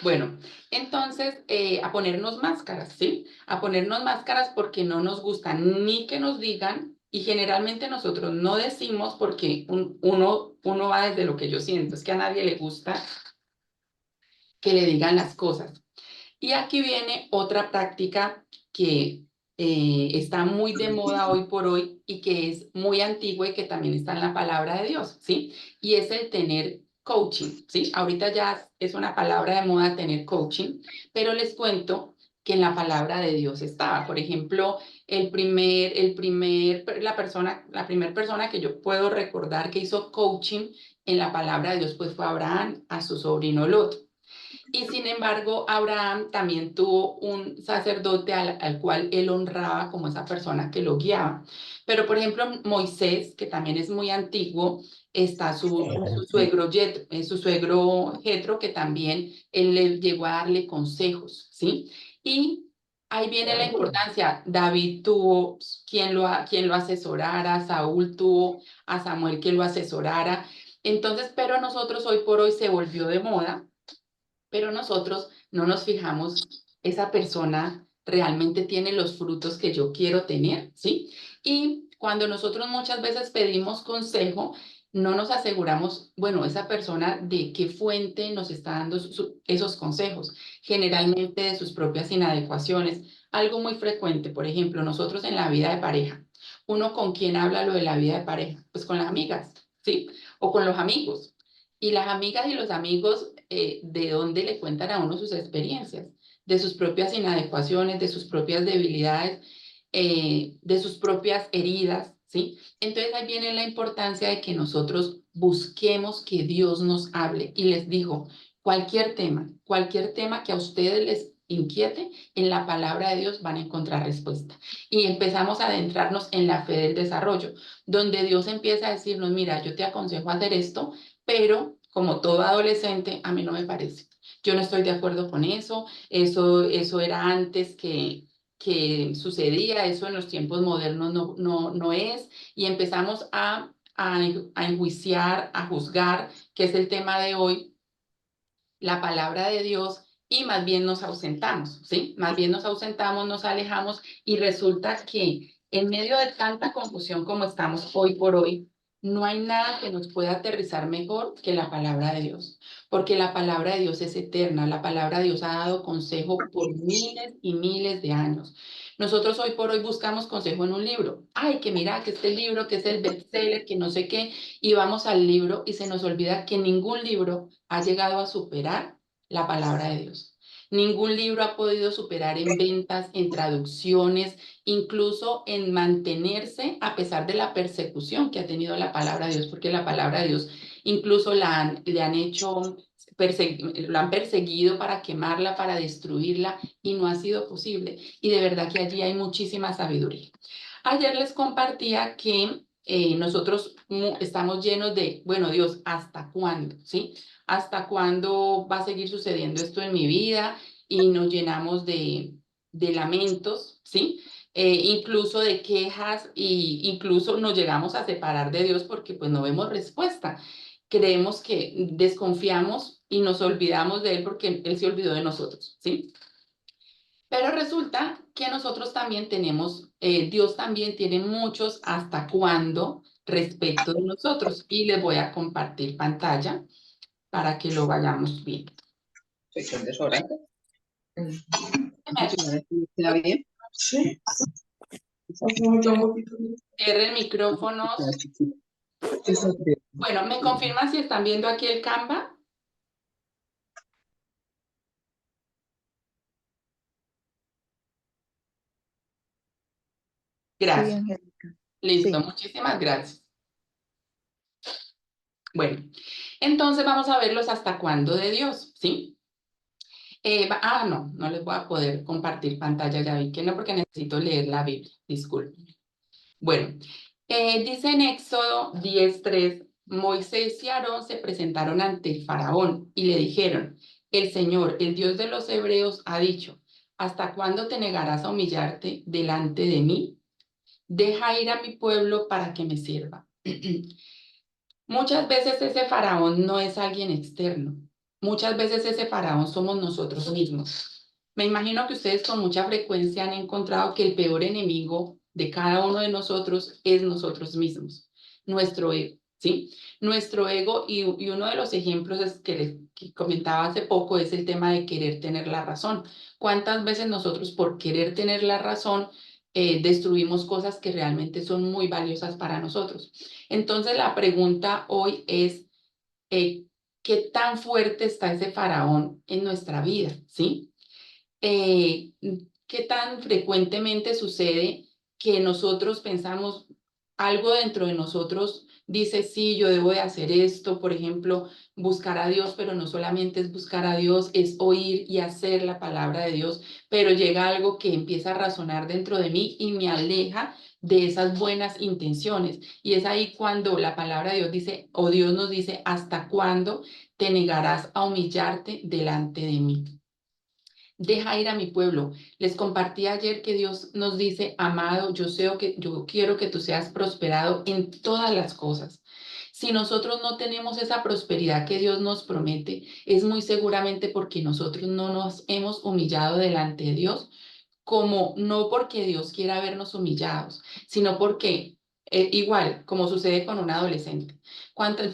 Bueno, entonces a ponernos máscaras, ¿sí? A ponernos máscaras porque no nos gusta ni que nos digan y generalmente nosotros no decimos porque uno va desde lo que yo siento, es que a nadie le gusta que le digan las cosas. Y aquí viene otra práctica que está muy de moda hoy por hoy y que es muy antigua y que también está en la palabra de Dios, ¿sí? Y es el tener coaching, ¿sí? Ahorita ya es una palabra de moda tener coaching, pero les cuento que en la palabra de Dios estaba. Por ejemplo, la primera persona que yo puedo recordar que hizo coaching en la palabra de Dios, pues fue Abraham a su sobrino Lot. Y sin embargo, Abraham también tuvo un sacerdote al cual él honraba como esa persona que lo guiaba. Pero, por ejemplo, Moisés, que también es muy antiguo, está su suegro Jetro, que también él le llegó a darle consejos, ¿sí? Y ahí viene la importancia. David tuvo quien lo asesorara, Saúl tuvo a Samuel que lo asesorara. Entonces, pero nosotros hoy por hoy se volvió de moda, pero nosotros no nos fijamos, esa persona realmente tiene los frutos que yo quiero tener, ¿sí? Y cuando nosotros muchas veces pedimos consejo, no nos aseguramos, bueno, esa persona de qué fuente nos está dando esos consejos, generalmente de sus propias inadecuaciones. Algo muy frecuente, por ejemplo, nosotros en la vida de pareja, uno con quién habla lo de la vida de pareja, pues con las amigas, ¿sí? O con los amigos. Y las amigas y los amigos, ¿de dónde le cuentan a uno sus experiencias? De sus propias inadecuaciones, de sus propias debilidades, de sus propias heridas, ¿sí? Entonces ahí viene la importancia de que nosotros busquemos que Dios nos hable. Y les digo, cualquier tema que a ustedes les inquiete, en la palabra de Dios van a encontrar respuesta. Y empezamos a adentrarnos en la fe del desarrollo, donde Dios empieza a decirnos, mira, yo te aconsejo hacer esto, pero como todo adolescente, a mí no me parece. Yo no estoy de acuerdo con eso, eso era antes que sucedía, eso en los tiempos modernos no es, y empezamos a enjuiciar, a juzgar, que es el tema de hoy, la palabra de Dios, y más bien nos ausentamos, ¿sí? Más bien nos ausentamos, nos alejamos, y resulta que en medio de tanta confusión como estamos hoy por hoy, no hay nada que nos pueda aterrizar mejor que la palabra de Dios, porque la palabra de Dios es eterna, la palabra de Dios ha dado consejo por miles y miles de años. Nosotros hoy por hoy buscamos consejo en un libro. Ay, que mira, que este libro, que es el bestseller, que no sé qué, y vamos al libro y se nos olvida que ningún libro ha llegado a superar la palabra de Dios. Ningún libro ha podido superar en ventas, en traducciones, incluso en mantenerse a pesar de la persecución que ha tenido la palabra de Dios, porque la palabra de Dios incluso le han hecho, lo han perseguido para quemarla, para destruirla, y no ha sido posible. Y de verdad que allí hay muchísima sabiduría. Ayer les compartía que nosotros estamos llenos de, bueno, Dios, ¿hasta cuándo? ¿Sí? ¿Hasta cuándo va a seguir sucediendo esto en mi vida? Y nos llenamos de lamentos, ¿sí? Incluso de quejas, y incluso nos llegamos a separar de Dios porque pues no vemos respuesta. Creemos que desconfiamos y nos olvidamos de Él porque Él se olvidó de nosotros, ¿sí? Pero resulta que nosotros también tenemos, Dios también tiene muchos hasta cuándo respecto de nosotros. Y les voy a compartir pantalla para que lo vayamos viendo. ¿Soy un desodorante? ¿Está bien? Sí. Cierren micrófonos. Bueno, ¿me confirman si están viendo aquí el Canva? Gracias. Sí, Angélica. Listo, Sí. muchísimas gracias. Bueno, entonces vamos a ver los hasta cuándo de Dios, ¿sí? No les voy a poder compartir pantalla, ya vi que no, porque necesito leer la Biblia, disculpen. Bueno, dice en Éxodo 10:3, Moisés y Aarón se presentaron ante el faraón y le dijeron, el Señor, el Dios de los hebreos, ha dicho, ¿hasta cuándo te negarás a humillarte delante de mí? Deja ir a mi pueblo para que me sirva. Muchas veces ese faraón no es alguien externo. muchas veces ese faraón somos nosotros mismos. Me imagino que ustedes con mucha frecuencia han encontrado que el peor enemigo de cada uno de nosotros es nosotros mismos, nuestro ego, ¿sí? Nuestro ego, y uno de los ejemplos es que comentaba hace poco es el tema de querer tener la razón. ¿Cuántas veces nosotros por querer tener la razón destruimos cosas que realmente son muy valiosas para nosotros? Entonces la pregunta hoy es, eh, ¿qué tan fuerte está ese faraón en nuestra vida? ¿Sí? eh, ¿Qué tan frecuentemente sucede que nosotros pensamos algo dentro de nosotros? Dice, sí, yo debo de hacer esto, por ejemplo, buscar a Dios, pero no solamente es buscar a Dios, es oír y hacer la palabra de Dios, pero llega algo que empieza a razonar dentro de mí y me aleja de esas buenas intenciones. Y es ahí cuando la palabra de Dios dice, o Dios nos dice, ¿hasta cuándo te negarás a humillarte delante de mí? Deja ir a mi pueblo. Les compartí ayer que Dios nos dice, amado, yo quiero que tú seas prosperado en todas las cosas. Si nosotros no tenemos esa prosperidad que Dios nos promete, es muy seguramente porque nosotros no nos hemos humillado delante de Dios, como no porque Dios quiera vernos humillados, sino porque igual, como sucede con un adolescente.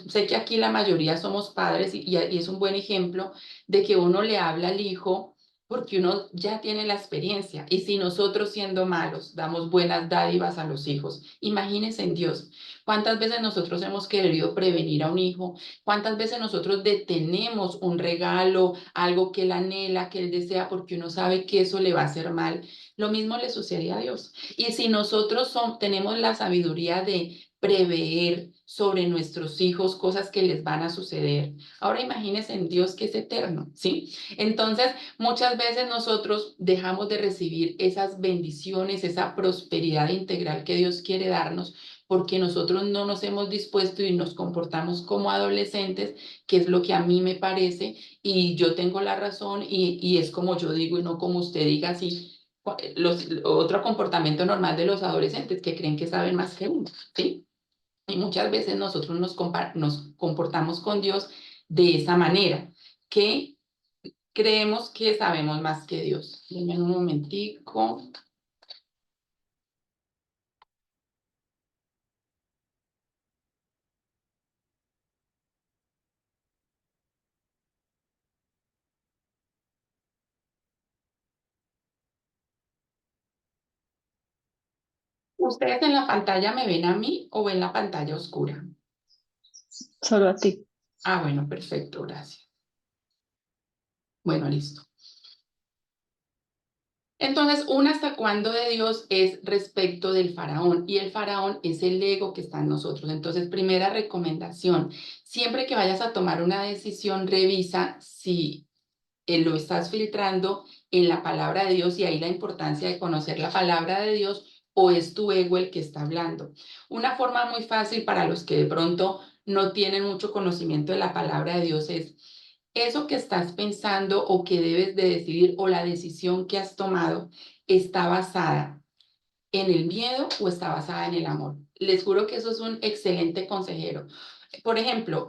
Sé que aquí la mayoría somos padres y es un buen ejemplo de que uno le habla al hijo porque uno ya tiene la experiencia. Y si nosotros siendo malos damos buenas dádivas a los hijos, imagínense en Dios. ¿Cuántas veces nosotros hemos querido prevenir a un hijo? ¿Cuántas veces nosotros detenemos un regalo, algo que él anhela, que él desea, porque uno sabe que eso le va a hacer mal? Lo mismo le sucede a Dios. Y si nosotros tenemos la sabiduría de prever sobre nuestros hijos cosas que les van a suceder, ahora imagínense en Dios que es eterno, ¿sí? Entonces, muchas veces nosotros dejamos de recibir esas bendiciones, esa prosperidad integral que Dios quiere darnos, porque nosotros no nos hemos dispuesto y nos comportamos como adolescentes, que es lo que a mí me parece, y yo tengo la razón y es como yo digo y no como usted diga así. Otro comportamiento normal de los adolescentes que creen que saben más que uno, ¿sí? Y muchas veces nosotros nos comportamos con Dios de esa manera, que creemos que sabemos más que Dios. Denme un momentico. ¿Ustedes en la pantalla me ven a mí o ven la pantalla oscura? Solo a ti. Ah, bueno, perfecto, gracias. Bueno, listo. Entonces, un hasta cuándo de Dios es respecto del faraón, y el faraón es el ego que está en nosotros. Entonces, primera recomendación, siempre que vayas a tomar una decisión, revisa si lo estás filtrando en la palabra de Dios, y ahí la importancia de conocer la palabra de Dios, o es tu ego el que está hablando. Una forma muy fácil para los que de pronto no tienen mucho conocimiento de la palabra de Dios es eso que estás pensando o que debes de decidir, o la decisión que has tomado, está basada en el miedo o está basada en el amor. Les juro que eso es un excelente consejero. Por ejemplo,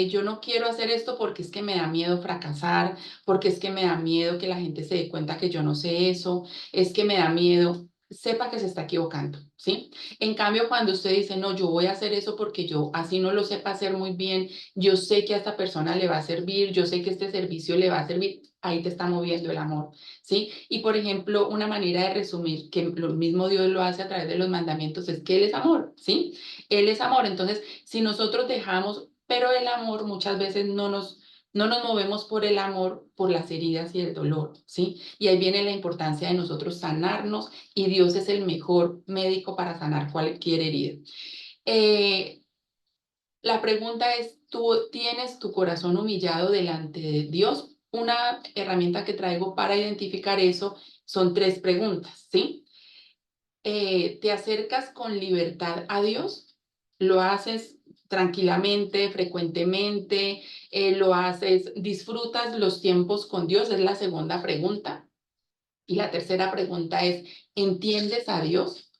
yo no quiero hacer esto porque es que me da miedo fracasar, porque es que me da miedo que la gente se dé cuenta que yo no sé eso, es que me da miedo. Sepa que se está equivocando, ¿sí? En cambio, cuando usted dice, no, yo voy a hacer eso porque yo así no lo sepa hacer muy bien, yo sé que a esta persona le va a servir, yo sé que este servicio le va a servir, ahí te está moviendo el amor, ¿sí? Y por ejemplo, una manera de resumir que lo mismo Dios lo hace a través de los mandamientos es que Él es amor, ¿sí? Él es amor. Entonces, si nosotros dejamos, pero el amor muchas veces no nos movemos por el amor, por las heridas y el dolor, ¿sí? Y ahí viene la importancia de nosotros sanarnos, y Dios es el mejor médico para sanar cualquier herida. Eh, la pregunta es, ¿tú tienes tu corazón humillado delante de Dios? Una herramienta que traigo para identificar eso son 3 preguntas, ¿sí? ¿Te acercas con libertad a Dios? ¿Lo haces tranquilamente, frecuentemente? ¿Disfrutas los tiempos con Dios? Es la segunda pregunta. Y la tercera pregunta es, ¿entiendes a Dios?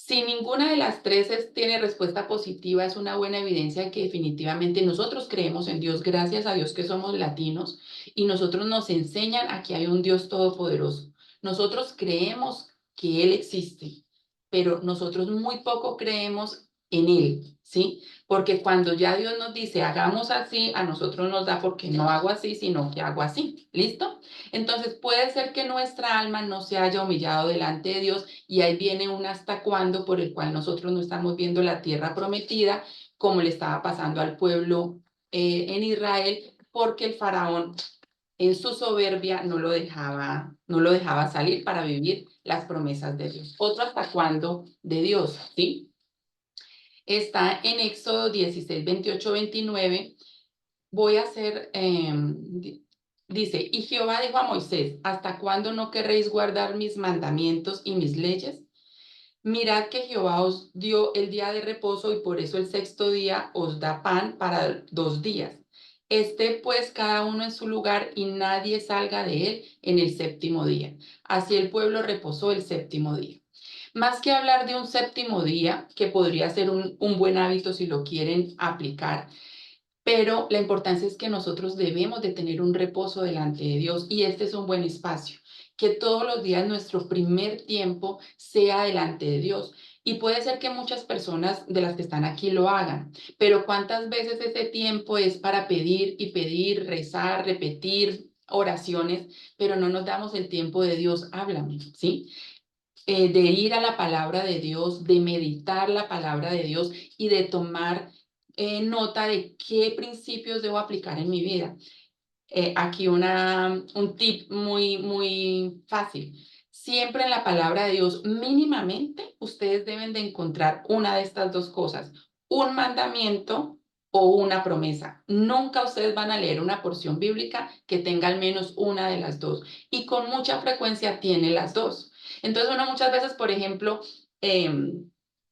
Si ninguna de las tres tiene respuesta positiva, es una buena evidencia de que definitivamente nosotros creemos en Dios, gracias a Dios que somos latinos, y nosotros nos enseñan a que hay un Dios todopoderoso. Nosotros creemos que Él existe, pero nosotros muy poco creemos en Él, ¿sí? Porque cuando ya Dios nos dice, hagamos así, a nosotros nos da porque no hago así, sino que hago así, ¿listo? Entonces puede ser que nuestra alma no se haya humillado delante de Dios y ahí viene un hasta cuándo por el cual nosotros no estamos viendo la tierra prometida como le estaba pasando al pueblo en Israel, porque el faraón en su soberbia no lo dejaba salir para vivir las promesas de Dios. Otro hasta cuándo de Dios, ¿sí? Está en Éxodo 16, 28, 29. Voy a hacer, dice, y Jehová dijo a Moisés, ¿hasta cuándo no querréis guardar mis mandamientos y mis leyes? Mirad que Jehová os dio el día de reposo y por eso el sexto día os da pan para 2 días. Esté pues cada uno en su lugar y nadie salga de él en el séptimo día. Así el pueblo reposó el séptimo día. Más que hablar de un séptimo día, que podría ser un buen hábito si lo quieren aplicar, pero la importancia es que nosotros debemos de tener un reposo delante de Dios y este es un buen espacio. Que todos los días nuestro primer tiempo sea delante de Dios. Y puede ser que muchas personas de las que están aquí lo hagan, pero ¿cuántas veces ese tiempo es para pedir, rezar, repetir oraciones, pero no nos damos el tiempo de Dios, háblame, ¿sí? De ir a la palabra de Dios, de meditar la palabra de Dios y de tomar nota de qué principios debo aplicar en mi vida. Aquí un tip muy fácil. Siempre en la palabra de Dios, mínimamente, ustedes deben de encontrar una de estas dos cosas, un mandamiento o una promesa. Nunca ustedes van a leer una porción bíblica que tenga al menos una de las dos. Y con mucha frecuencia tiene las dos. Entonces uno muchas veces, por ejemplo,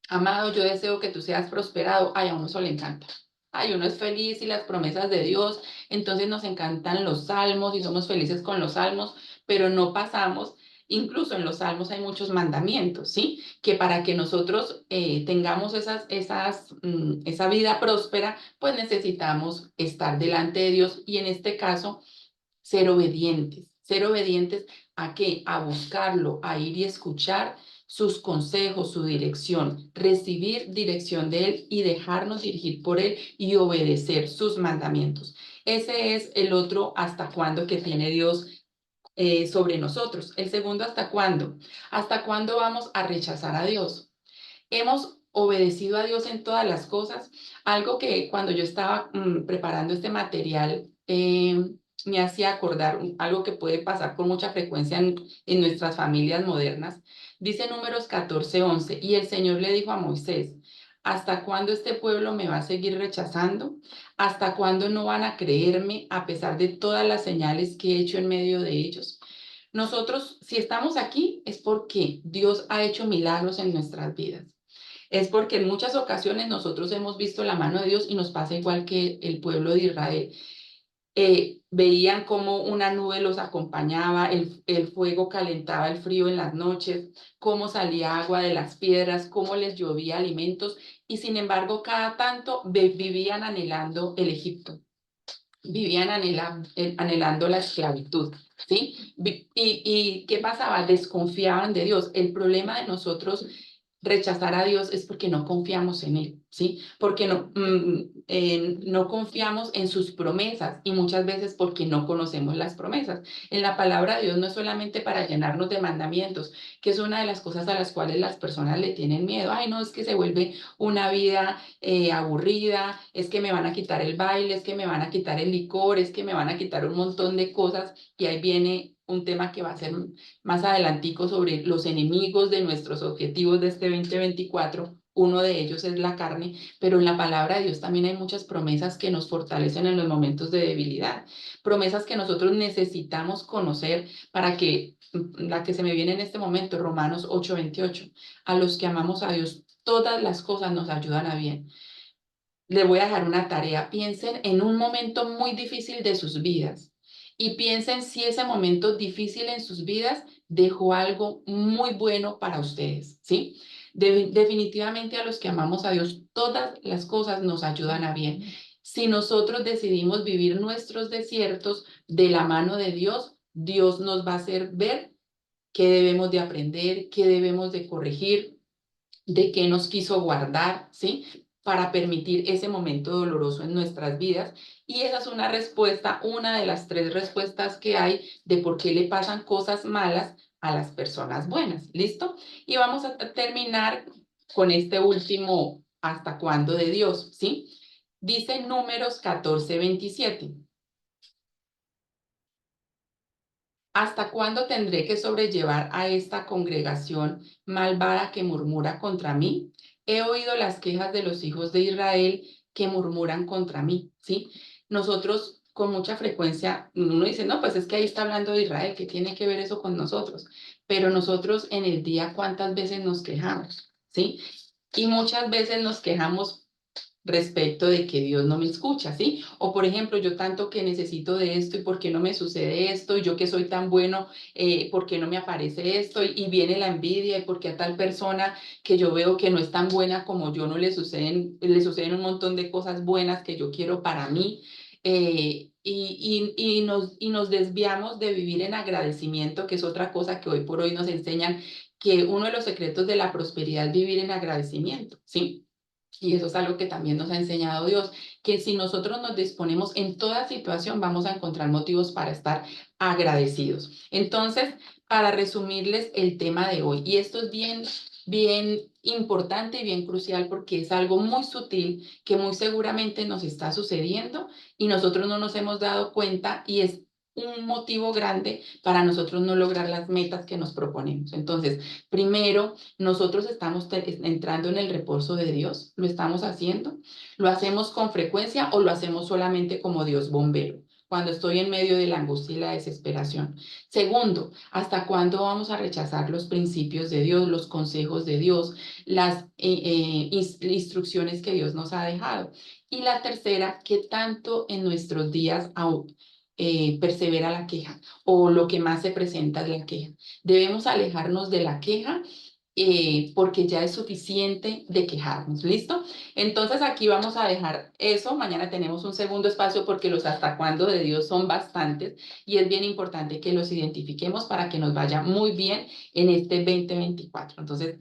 amado, yo deseo que tú seas prosperado. Ay, a uno eso le encanta. Ay, uno es feliz y las promesas de Dios, entonces nos encantan los salmos y somos felices con los salmos, pero no pasamos, incluso en los salmos hay muchos mandamientos, ¿sí? Que para que nosotros tengamos esa vida próspera, pues necesitamos estar delante de Dios y en este caso ser obedientes. ¿Ser obedientes a qué? A buscarlo, a ir y escuchar sus consejos, su dirección, recibir dirección de Él y dejarnos dirigir por Él y obedecer sus mandamientos. Ese es el otro hasta cuándo que tiene Dios sobre nosotros. El segundo, ¿hasta cuándo? ¿Hasta cuándo vamos a rechazar a Dios? Hemos obedecido a Dios en todas las cosas. Algo que cuando yo estaba preparando este material me hacía acordar algo que puede pasar con mucha frecuencia en nuestras familias modernas. Dice Números 14:11, y el Señor le dijo a Moisés, ¿hasta cuándo este pueblo me va a seguir rechazando? ¿Hasta cuándo no van a creerme a pesar de todas las señales que he hecho en medio de ellos? Nosotros, si estamos aquí, es porque Dios ha hecho milagros en nuestras vidas. Es porque en muchas ocasiones nosotros hemos visto la mano de Dios y nos pasa igual que el pueblo de Israel. Veían cómo una nube los acompañaba, el fuego calentaba el frío en las noches, cómo salía agua de las piedras, cómo les llovía alimentos y sin embargo cada tanto vivían anhelando el Egipto, vivían anhelando la esclavitud, ¿sí? ¿Y qué pasaba? Desconfiaban de Dios. El problema de nosotros rechazar a Dios es porque no confiamos en Él, ¿sí? Porque no confiamos en sus promesas y muchas veces porque no conocemos las promesas. En la palabra de Dios no es solamente para llenarnos de mandamientos, que es una de las cosas a las cuales las personas le tienen miedo. Ay, no, es que se vuelve una vida aburrida, es que me van a quitar el baile, es que me van a quitar el licor, es que me van a quitar un montón de cosas y ahí viene un tema que va a ser más adelantico sobre los enemigos de nuestros objetivos de este 2024. Uno de ellos es la carne, pero en la palabra de Dios también hay muchas promesas que nos fortalecen en los momentos de debilidad, promesas que nosotros necesitamos conocer para que, la que se me viene en este momento, Romanos 8:28, a los que amamos a Dios, todas las cosas nos ayudan a bien. Le voy a dejar una tarea. Piensen en un momento muy difícil de sus vidas y piensen si ese momento difícil en sus vidas dejó algo muy bueno para ustedes, ¿sí? Definitivamente a los que amamos a Dios, todas las cosas nos ayudan a bien. Si nosotros decidimos vivir nuestros desiertos de la mano de Dios, Dios nos va a hacer ver qué debemos de aprender, qué debemos de corregir, de qué nos quiso guardar, ¿sí? Para permitir ese momento doloroso en nuestras vidas. Y esa es una respuesta, una de las 3 respuestas que hay de por qué le pasan cosas malas a las personas buenas. ¿Listo? Y vamos a terminar con este último ¿hasta cuándo de Dios? ¿Sí? Dice Números 14:27. ¿Hasta cuándo tendré que sobrellevar a esta congregación malvada que murmura contra mí? He oído las quejas de los hijos de Israel que murmuran contra mí, ¿sí? Nosotros con mucha frecuencia, uno dice, no, pues es que ahí está hablando de Israel, ¿qué tiene que ver eso con nosotros? Pero nosotros en el día, ¿cuántas veces nos quejamos? ¿Sí? Y muchas veces nos quejamos respecto de que Dios no me escucha, ¿sí? O por ejemplo, yo tanto que necesito de esto y por qué no me sucede esto, y yo que soy tan bueno, ¿por qué no me aparece esto? Y viene la envidia y por qué a tal persona que yo veo que no es tan buena como yo no le suceden un montón de cosas buenas que yo quiero para mí. Y nos desviamos de vivir en agradecimiento, que es otra cosa que hoy por hoy nos enseñan, que uno de los secretos de la prosperidad es vivir en agradecimiento, ¿sí? Y eso es algo que también nos ha enseñado Dios, que si nosotros nos disponemos en toda situación, vamos a encontrar motivos para estar agradecidos. Entonces, para resumirles el tema de hoy, y esto es bien importante y bien crucial porque es algo muy sutil que muy seguramente nos está sucediendo y nosotros no nos hemos dado cuenta y es un motivo grande para nosotros no lograr las metas que nos proponemos. Entonces, primero, nosotros estamos entrando en el reposo de Dios, lo estamos haciendo, lo hacemos con frecuencia o lo hacemos solamente como Dios bombero, cuando estoy en medio de la angustia y la desesperación. Segundo, ¿hasta cuándo vamos a rechazar los principios de Dios, los consejos de Dios, las instrucciones que Dios nos ha dejado? Y la tercera, ¿qué tanto en nuestros días persevera la queja o lo que más se presenta es la queja? Debemos alejarnos de la queja porque ya es suficiente de quejarnos, ¿listo? Entonces aquí vamos a dejar eso, mañana tenemos un segundo espacio porque los hasta cuándo de Dios son bastantes y es bien importante que los identifiquemos para que nos vaya muy bien en este 2024. Entonces